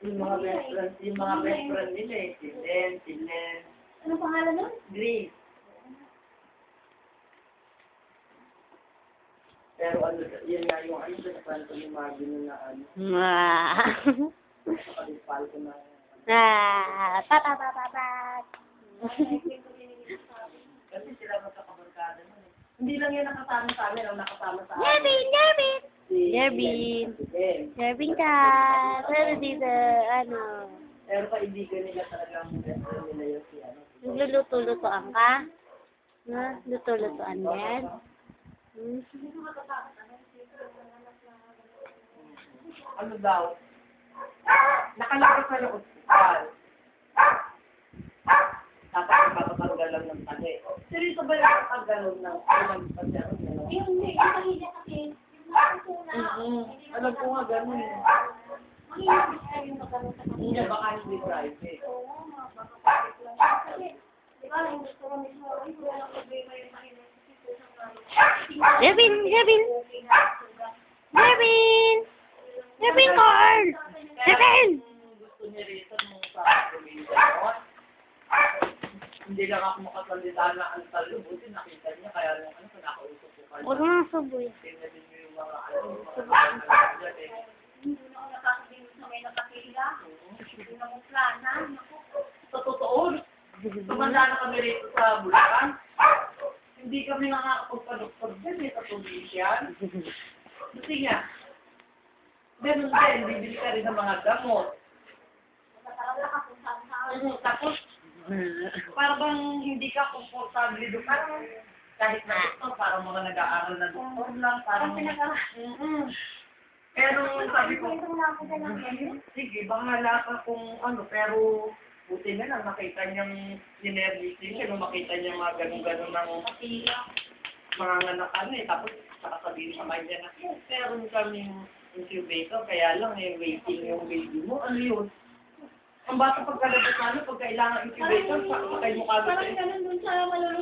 Yung mga best friend nila eh. Si Len. Anong pangalan nun? Grace. Pero ano, yun nga yung ano, kwento ni Marvin na ano, nakalispal ko na. Kasi sila magkakabarkada nun eh. Hindi lang yan nakasama sa amin, ang nakasama sa amin. Jervin ka. Pero dito, ano, Pero kaibigan nila talagang best friend nila yun si ano. nagluluto-lutoan ka? Ha? Luto-lutoan yan? Ano daw? Nakalabas sa ng ospital. Tapos magpapatanggal lang ng tali. Seryoso ba yung pagpaggalon ng pagpaggalon? Hindi, hindi kasi. Alam ko nga ganun. Mahilig ka yung magkaroon sa Hindi baka hindi private. Oo, baka private lang. Kasi, di ba, yung gusto ko mismo, ay, wala ko ba yung mahilig Jervin! Carl! Jervin! Gusto niya rito nung sa pamilya. Hindi lang ako makasalita na ang talubutin. Nakita niya kaya nung ano, nakausap ko kayo. Huwag mo suboy. Tingnan din niyo yung mga ano, yung mga dyan eh. Hindi na ako nakakasin sa may nakakila. Hindi na mo plana. Sa totoo, tumanda na kami rito sa Bulacan. Hindi kami nakakapagpa-doktor din eh, sa probinsyan. Kasi nga, ganun din, bibili ka rin ng mga gamot. Tapos, parang bang hindi ka komportable doon. Parang kahit na doktor, parang mga nag-aaral na doktor lang. Parang pero sabi ko, sige, bahala ka kung ano, pero buti na lang nakita niyang sinervisin siya, nung makita niya mga ganun-ganun ng mga nganakan eh. Tapos, sakasabihin sa kanya na, meron kaming incubator, kaya lang eh, waiting yung baby mo. Ano yun? Ang bata pagkalabas na ano, pag kailangan incubator, sakay mo kagad. Parang ganun dun sa malulunod.